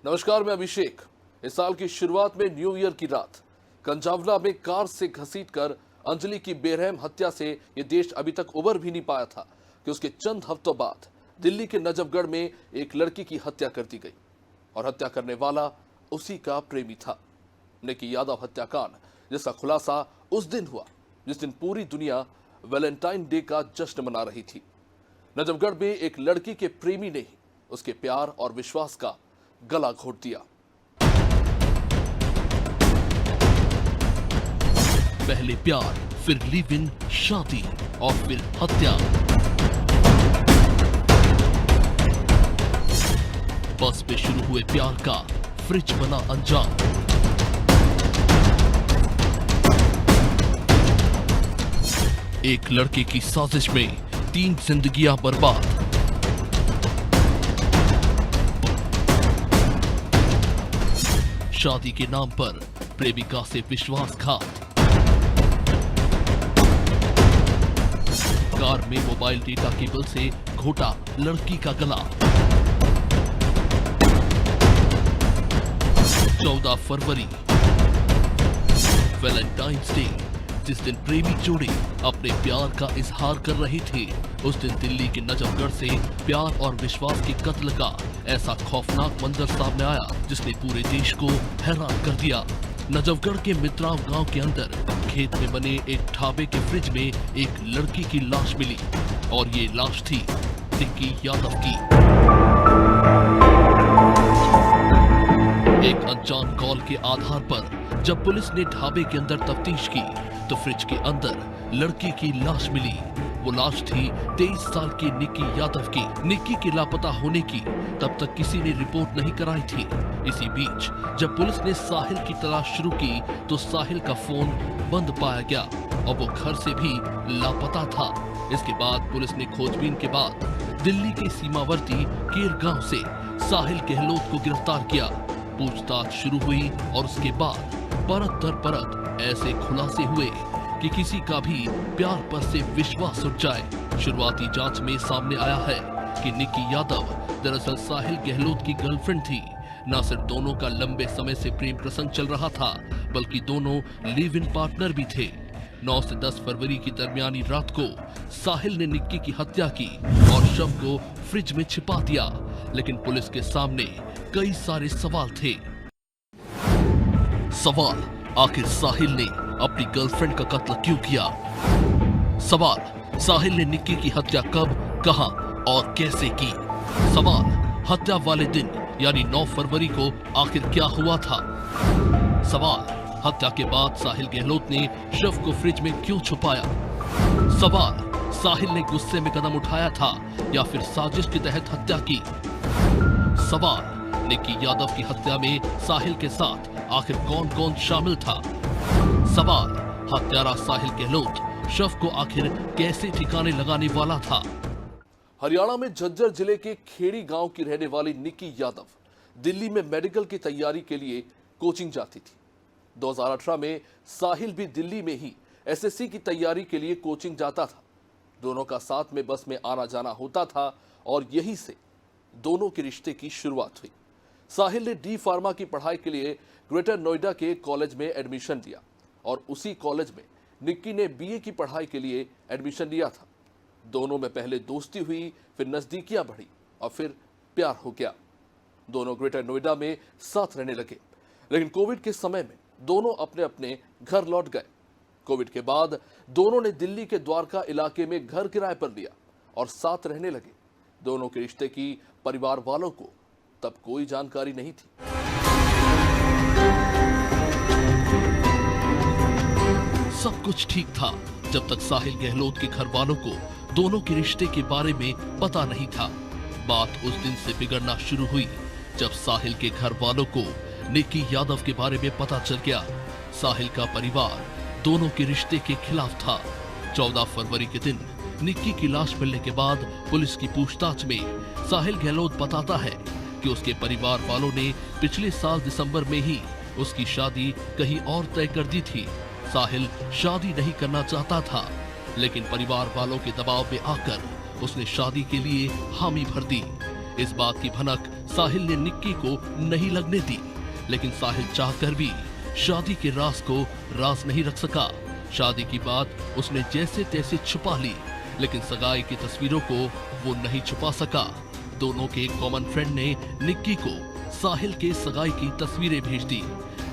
नमस्कार, मैं अभिषेक। इस साल की शुरुआत में न्यू ईयर की रात कंजावला में कार से घसीटकर अंजलि की बेरहम हत्या से यह देश अभी तक उबर भी नहीं पाया था कि उसके चंद हफ्तों बाद दिल्ली के नजफगढ़ में एक लड़की की हत्या कर दी गई और हत्या करने वाला उसी का प्रेमी था। निकी यादव हत्याकांड जिसका खुलासा उस दिन हुआ जिस दिन पूरी दुनिया वैलेंटाइन डे का जश्न मना रही थी। नजफगढ़ में एक लड़की के प्रेमी ने ही उसके प्यार और विश्वास का गला घोट दिया। पहले प्यार, फिर लिव इन, शादी और फिर हत्या। बस पे शुरू हुए प्यार का फ्रिज बना अंजाम। एक लड़के की साजिश में 3 जिंदगियां बर्बाद। शादी के नाम पर प्रेमिका से विश्वासघात। कार में मोबाइल डेटा केबल से घोटा लड़की का गला। 14 फरवरी वैलेंटाइंस डे, जिस दिन प्रेमी जोड़ी अपने प्यार का इजहार कर रहे थे, उस दिन दिल्ली के नजफगढ़ से प्यार और विश्वास के कत्ल का ऐसा खौफनाक मंजर सामने आया जिसने पूरे देश को हैरान कर दिया। नजफगढ़ के मित्राव गांव के अंदर खेत में बने एक ढाबे के फ्रिज में एक लड़की की लाश मिली और ये लाश थी निकी यादव की। एक अनजान कॉल के आधार पर जब पुलिस ने ढाबे के अंदर तफ्तीश की तो फ्रिज के अंदर लड़की की लाश मिली। वो लाश थी 23 साल की निकी यादव की। निकी के लापता होने की तब तक किसी ने रिपोर्ट नहीं कराई थी। इसी बीच जब पुलिस ने साहिल की तलाश शुरू की तो साहिल का फोन बंद पाया गया और वो घर से भी लापता था। इसके बाद पुलिस ने खोजबीन के बाद दिल्ली के सीमावर्ती केर गांव से साहिल गहलोत को गिरफ्तार किया। पूछताछ शुरू हुई और उसके बाद परत दर परत ऐसे खुलासे हुए कि किसी का भी प्यार पर से विश्वास उठ जाए। शुरुआती जांच में सामने आया है कि निकी यादव दरअसल साहिल गहलोत की गर्लफ्रेंड थी। न सिर्फ दोनों का लंबे समय से प्रेम प्रसंग चल रहा था बल्कि दोनों लिव इन पार्टनर भी थे। 9 से 10 फरवरी की दरमियानी रात को साहिल ने निक्की की हत्या की और शव को फ्रिज में छिपा दिया, लेकिन पुलिस के सामने कई सारे सवाल थे। सवाल, आखिर साहिल ने अपनी गर्लफ्रेंड का कत्ल क्यों किया? सवाल, साहिल ने निक्की की हत्या कब, कहां और कैसे की? सवाल, हत्या वाले दिन यानी 9 फरवरी को आखिर क्या हुआ था? सवाल, हत्या के बाद साहिल गहलोत ने शव को फ्रिज में क्यों छुपाया? सवाल, साहिल ने गुस्से में कदम उठाया था या फिर साजिश के तहत हत्या की? सवाल, निकी यादव की हत्या में साहिल के साथ आखिर कौन कौन शामिल था? सवाल, हत्यारा साहिल गहलोत शव को आखिर कैसे ठिकाने लगाने वाला था? हरियाणा में झज्जर जिले के खेड़ी गांव की रहने वाली निकी यादव दिल्ली में मेडिकल की तैयारी के लिए कोचिंग जाती थी। 2018 में साहिल भी दिल्ली में ही एसएससी की तैयारी के लिए कोचिंग जाता था। दोनों का साथ में बस में आना जाना होता था और यहीं से दोनों के रिश्ते की शुरुआत हुई। साहिल ने डी फार्मा की पढ़ाई के लिए ग्रेटर नोएडा के कॉलेज में एडमिशन लिया और उसी कॉलेज में निक्की ने बीए की पढ़ाई के लिए एडमिशन लिया था। दोनों में पहले दोस्ती हुई, फिर नजदीकियां बढ़ी और फिर प्यार हो गया। दोनों ग्रेटर नोएडा में साथ रहने लगे, लेकिन कोविड के समय में दोनों अपने अपने घर लौट गए। कोविड के बाद दोनों ने दिल्ली के द्वारका इलाके में घर किराए पर लिया और साथ रहने लगे। दोनों के रिश्ते की परिवार वालों को तब कोई जानकारी नहीं थी। सब कुछ ठीक था जब तक साहिल गहलोत के घर वालों को दोनों के रिश्ते के बारे में पता नहीं था। बात उस दिन से बिगड़ना शुरू हुई जब साहिल के घर वालों को निकी यादव के बारे में पता चल गया। साहिल का परिवार दोनों के रिश्ते के खिलाफ था। 14 फरवरी के दिन निक्की की लाश मिलने के बाद पुलिस की पूछताछ में साहिल गहलोत बताता है कि उसके परिवार वालों ने पिछले साल दिसंबर में ही उसकी शादी कहीं और तय कर दी थी। साहिल शादी नहीं करना चाहता था, लेकिन परिवार वालों के दबाव में आकर उसने शादी के लिए हामी भर दी। इस बात की भनक साहिल ने निक्की को नहीं लगने दी, लेकिन साहिल चाहकर भी शादी के राज को राज नहीं रख सका। शादी की बात उसने जैसे तैसे छुपा ली, लेकिन सगाई की तस्वीरों को वो नहीं छुपा सका। दोनों के एक कॉमन फ्रेंड ने निक्की को साहिल के सगाई की तस्वीरें भेज दी।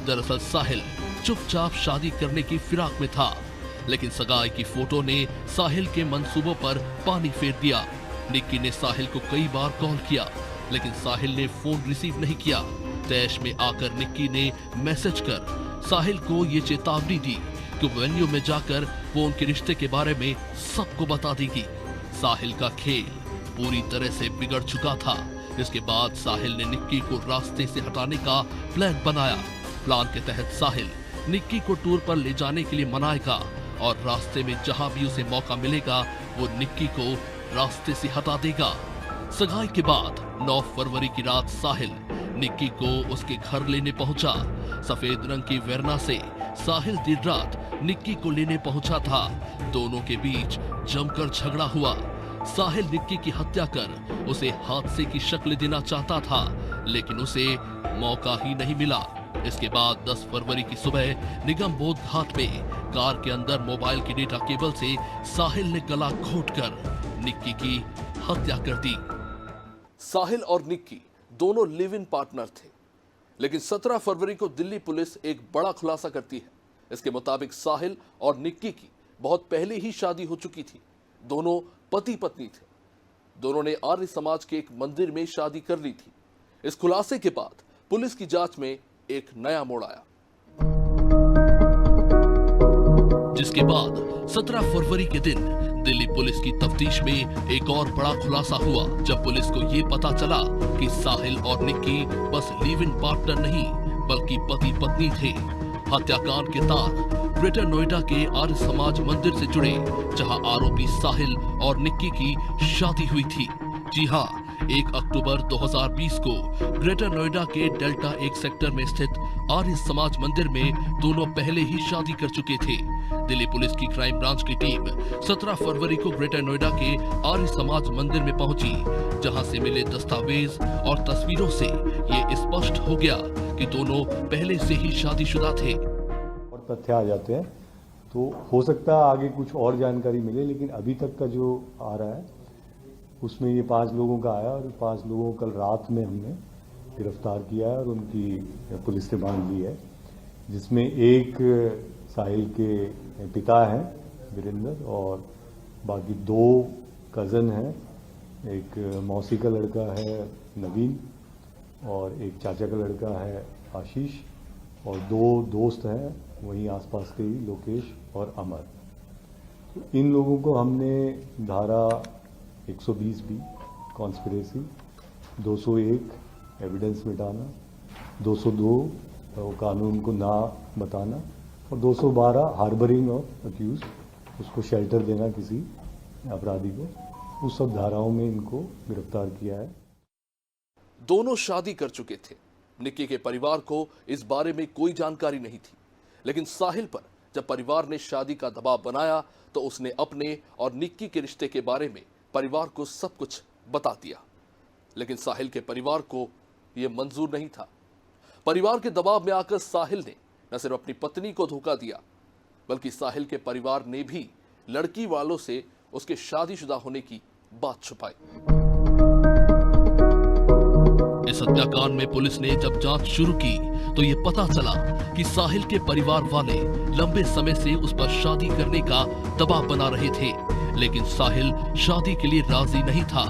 दरअसल साहिल चुपचाप शादी करने की फिराक में था, लेकिन सगाई की फोटो ने साहिल के मंसूबों पर पानी फेर दिया। निक्की ने साहिल को कई बार कॉल किया, लेकिन साहिल ने फोन रिसीव नहीं किया। तैश में आकर निक्की ने मैसेज कर साहिल को ये चेतावनी दी कि वेन्यू में जाकर वो उनके रिश्ते के बारे में सबको बता देगी। साहिल का खेल पूरी तरह से बिगड़ चुका था। इसके बाद साहिल ने निक्की को रास्ते से हटाने का प्लान बनाया। प्लान के तहत साहिल निक्की को टूर पर ले जाने के लिए मनाएगा और रास्ते में जहां भी उसे मौका मिलेगा वो निक्की को रास्ते से हटा देगा। सगाई के बाद 9 फरवरी की रात साहिल निक्की को उसके घर लेने पहुंचा। सफेद रंग की वेरना से साहिल देर रात निक्की को लेने पहुंचा था। दोनों के बीच जमकर झगड़ा हुआ। साहिल निक्की की हत्या कर उसे हादसे की शक्ल देना चाहता था, लेकिन उसे मौका ही नहीं मिला। इसके बाद 10 फरवरी की सुबह निगम बोध घाट में कार के अंदर मोबाइल की डेटा केबल से साहिल ने गला घोंटकर निक्की की हत्या कर दी। साहिल और निक्की दोनों लिव इन पार्टनर थे, लेकिन 17 फरवरी को दिल्ली पुलिस एक बड़ा खुलासा करती है। इसके मुताबिक साहिल और निक्की की बहुत पहले ही शादी हो चुकी थी। दोनों पति पत्नी थे। दोनों ने आर्य समाज के एक मंदिर में शादी कर ली थी। इस खुलासे के बाद पुलिस की जांच में एक नया मोड़ आया, जिसके बाद 17 फरवरी के दिन दिल्ली पुलिस की तफ्तीश में एक और बड़ा खुलासा हुआ, जब पुलिस को ये पता चला कि साहिल और निक्की बस लिव इन पार्टनर नहीं बल्कि पति पत्नी थे। हत्याकांड के तार ग्रेटर नोएडा के आर्य समाज मंदिर से जुड़े, जहां आरोपी साहिल और निक्की की शादी हुई थी। जी हां, 1 अक्टूबर 2020 को ग्रेटर नोएडा के डेल्टा 1 सेक्टर में स्थित आर्य समाज मंदिर में दोनों पहले ही शादी कर चुके थे। दिल्ली पुलिस की क्राइम ब्रांच की टीम 17 फरवरी को ग्रेटर नोएडा के आर्य समाज मंदिर में पहुंची, जहां से मिले दस्तावेज और तस्वीरों से ये स्पष्ट हो गया कि दोनों पहले से ही शादीशुदा थे। और तथ्य आ जाते हैं तो हो सकता है आगे कुछ और जानकारी मिले, लेकिन अभी तक का जो आ रहा है उसमें ये 5 लोगों का आया और 5 लोगों को कल रात में हमने गिरफ्तार किया है और उनकी पुलिस ने बांध ली है, जिसमें एक साहिल के पिता हैं वीरेंद्र और बाकी 2 कज़न हैं। एक मौसी का लड़का है नवीन और एक चाचा का लड़का है आशीष और 2 दोस्त हैं वहीं आसपास के ही लोकेश और अमर। तो इन लोगों को हमने धारा 120B कॉन्स्पिरेसी, 201 एविडेंस मिटाना, 202 कानून को ना बताना और 212 हार्बरिंग ऑफ अक्यूज, उसको शेल्टर देना किसी अपराधी को, उस सब धाराओं में इनको गिरफ्तार किया है। दोनों शादी कर चुके थे। निक्की के परिवार को इस बारे में कोई जानकारी नहीं थी, लेकिन साहिल पर जब परिवार ने शादी का दबाव बनाया तो उसने अपने और निक्की के रिश्ते के बारे में परिवार को सब कुछ बता दिया। लेकिन साहिल के परिवार को यह मंजूर नहीं था। परिवार के दबाव में आकर साहिल ने न सिर्फ अपनी पत्नी को धोखा दिया, बल्कि साहिल के परिवार ने भी लड़की वालों से उसके शादीशुदा होने की बात छुपाई। इस हत्याकांड में पुलिस ने जब जांच शुरू की तो ये पता चला कि साहिल के परिवार वाले लंबे समय से उस पर शादी करने का दबाव बना रहे थे, लेकिन साहिल शादी के लिए राजी नहीं था।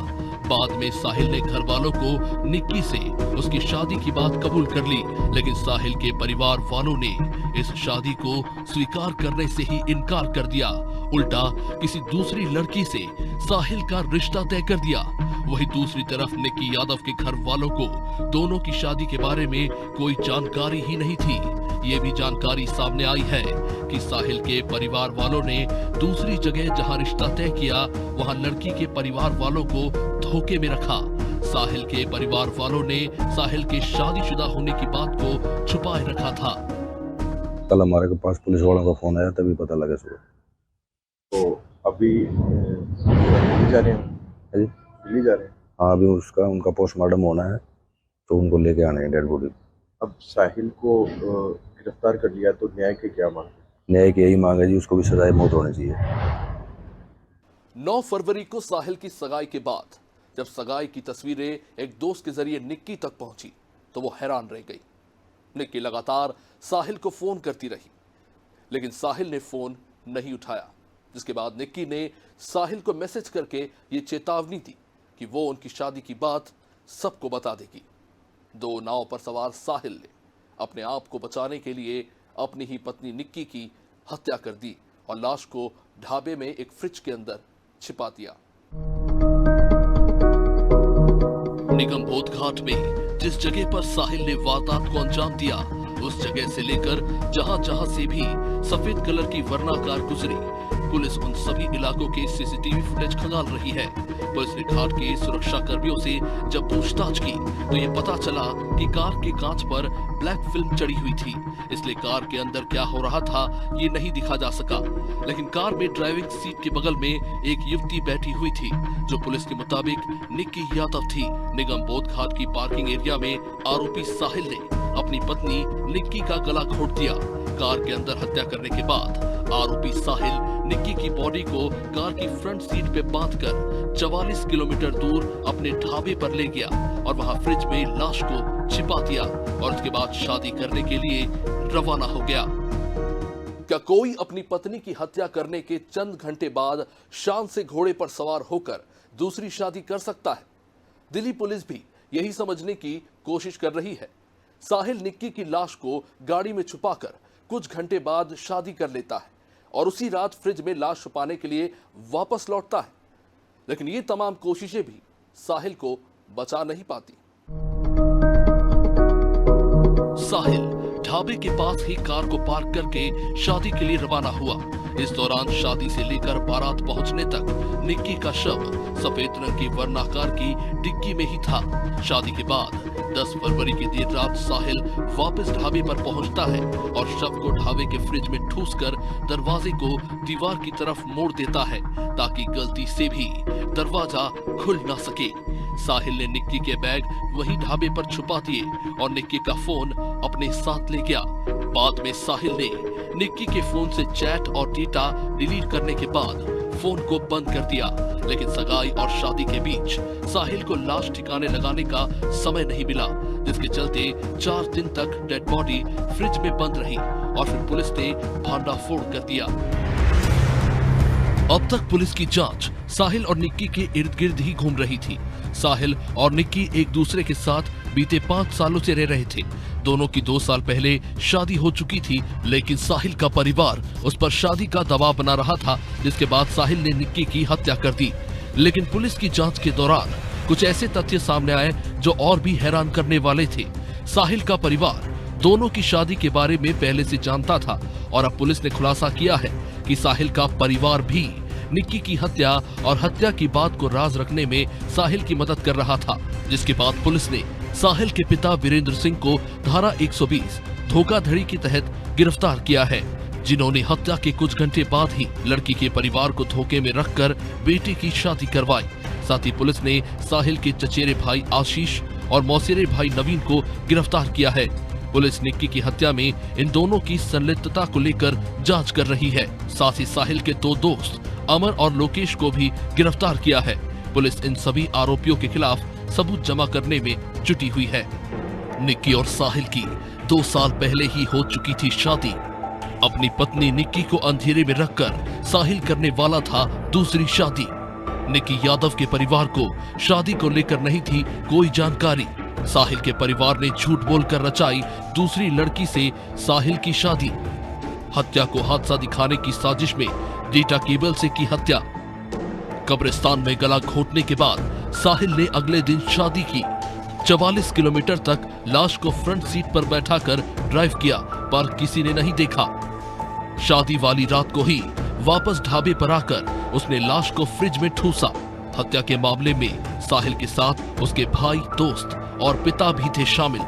बाद में साहिल ने घर वालों को निक्की से उसकी शादी की बात कबूल कर ली, लेकिन साहिल के परिवार वालों ने इस शादी को स्वीकार करने से ही इनकार कर दिया। उल्टा किसी दूसरी लड़की से साहिल का रिश्ता तय कर दिया। वहीं दूसरी तरफ निक्की यादव के घर वालों को दोनों की शादी के बारे में कोई जानकारी ही नहीं थी। ये भी जानकारी सामने आई है कि साहिल के परिवार वालों ने दूसरी जगह जहां रिश्ता तय किया वहां लड़की के परिवार वालों को धोखे में रखा। साहिल के परिवार वालों ने साहिल के शादीशुदा होने की बात को छुपाए रखा था। कल हमारे पास पुलिस वालों का फोन आया, तभी पता लगा सुबह। तो अभी दिल्ली जा रहे हैं? दिल्ली जा रहे हैं? हाँ, अभी उनका पोस्टमार्टम होना है, तो उनको लेके आने हैं डेड बॉडी। अब साहिल को गिरफ्तार कर लिया तो न्याय की क्या मांग? न्याय की यही मांग है जी, उसको भी सजाए मौत होनी चाहिए। 9 फरवरी को साहिल की सगाई के बाद जब सगाई की तस्वीरें एक दोस्त के जरिए निक्की तक पहुंची तो वो हैरान रह गई। निक्की लगातार साहिल को फोन करती रही, लेकिन साहिल ने फोन नहीं उठाया, जिसके बाद निक्की ने साहिल को मैसेज करके ये चेतावनी दी कि वो उनकी शादी की बात सबको बता देगी। 2 नाव पर सवार साहिल ने अपने आप को बचाने के लिए अपनी ही पत्नी निक्की की हत्या कर दी और लाश को ढाबे में एक फ्रिज के अंदर छिपा दिया। निगम बोध घाट में जिस जगह पर साहिल ने वारदात को अंजाम दिया, उस जगह से लेकर जहां जहां से भी सफेद कलर की वर्णाकार गुजरी, पुलिस उन सभी इलाकों के सीसीटीवी फुटेज खंगाल रही है। पुलिस ने घाट के सुरक्षा कर्मियों से जब पूछताछ की तो ये पता चला कि कार के कांच पर ब्लैक फिल्म चढ़ी हुई थी, इसलिए कार के अंदर क्या हो रहा था ये नहीं दिखा जा सका। लेकिन कार में ड्राइविंग सीट के बगल में एक युवती बैठी हुई थी, जो पुलिस के मुताबिक निक्की यादव थी। निगम बोध घाट की पार्किंग एरिया में आरोपी साहिल ने अपनी पत्नी निक्की का गला घोट दिया। कार के अंदर हत्या करने के बाद आरोपी साहिल निक्की की बॉडी को कार की फ्रंट सीट पे बांधकर 44 किलोमीटर दूर अपने ढाबे पर ले गया और वहां फ्रिज में लाश को छिपा दिया और उसके बाद शादी करने के लिए रवाना हो गया। क्या कोई अपनी पत्नी की हत्या करने के चंद घंटे बाद शान से घोड़े पर सवार होकर दूसरी शादी कर सकता है? दिल्ली पुलिस भी यही समझने की कोशिश कर रही है। साहिल निक्की की लाश को गाड़ी में छुपाकर कुछ घंटे बाद शादी कर लेता है और उसी रात फ्रिज में लाश छुपाने के लिए वापस लौटता है, लेकिन ये तमाम कोशिशें भी साहिल को बचा नहीं पाती। साहिल ढाबे के पास ही कार को पार्क करके शादी के लिए रवाना हुआ। इस दौरान शादी से लेकर बारात पहुंचने तक निक्की का शव सफेद रंग की वर्णाकार की डिग्गी में ही था। शादी के बाद 10 फरवरी की देर रात साहिल वापस ढाबे पर पहुंचता है और शव को ढाबे के फ्रिज में ठूसकर दरवाजे को दीवार की तरफ मोड़ देता है ताकि गलती से भी दरवाजा खुल ना सके। साहिल ने निक्की के बैग वहीं ढाबे पर छुपा दिए और निक्की का फोन अपने साथ ले गया। बाद में साहिल ने निक्की के फोन से चैट और डेटा डिलीट करने के बाद फोन को बंद कर दिया, लेकिन सगाई और शादी के बीच साहिल को लाश ठिकाने लगाने का समय नहीं मिला, जिसके चलते 4 दिन तक डेड बॉडी फ्रिज में बंद रही और फिर पुलिस ने भांडाफोड़ कर दिया। अब तक पुलिस की जांच साहिल और निक्की के इर्द गिर्द ही घूम रही थी। साहिल और निक्की एक दूसरे के साथ बीते 5 सालों से रह रहे थे। दोनों की 2 साल पहले शादी हो चुकी थी, लेकिन साहिल का परिवार उस पर शादी का दबाव बना रहा था, जिसके बाद साहिल ने निक्की की हत्या कर दी। लेकिन पुलिस की जांच के दौरान कुछ ऐसे तथ्य सामने आए जो और भी हैरान करने वाले थे। साहिल का परिवार दोनों की शादी के बारे में पहले से जानता था और अब पुलिस ने खुलासा किया है कि साहिल का परिवार भी निक्की की हत्या और हत्या की बात को राज रखने में साहिल की मदद कर रहा था, जिसके बाद पुलिस ने साहिल के पिता वीरेंद्र सिंह को धारा 120 धोखाधड़ी के तहत गिरफ्तार किया है, जिन्होंने हत्या के कुछ घंटे बाद ही लड़की के परिवार को धोखे में रखकर बेटे की शादी करवाई। साथ ही पुलिस ने साहिल के चचेरे भाई आशीष और मौसेरे भाई नवीन को गिरफ्तार किया है। पुलिस निक्की की हत्या में इन दोनों की संलिप्तता को लेकर जांच कर रही है। साथ ही साहिल के 2 दोस्त अमर और लोकेश को भी गिरफ्तार किया है। पुलिस इन सभी आरोपियों के खिलाफ सबूत जमा करने में जुटी हुई है। निक्की और साहिल की 2 साल पहले ही हो चुकी थी शादी। अपनी पत्नी निक्की को अंधेरे में रखकर साहिल करने वाला था दूसरी शादी। निक्की यादव के परिवार को शादी को लेकर नहीं थी कोई जानकारी। साहिल के परिवार ने झूठ बोलकर रचाई दूसरी लड़की से साहिल की शादी। हत्या को हादसा दिखाने की साजिश में डेटा केबल से की हत्या। कब्रिस्तान में गला घोटने के बाद साहिल ने अगले दिन शादी की। 44 किलोमीटर तक लाश को फ्रंट सीट पर बैठाकर ड्राइव किया, पर किसी ने नहीं देखा। शादी वाली रात को ही वापस ढाबे पर आकर उसने लाश को फ्रिज में ठूसा। हत्या के मामले में साहिल के साथ उसके भाई, दोस्त और पिता भी थे शामिल।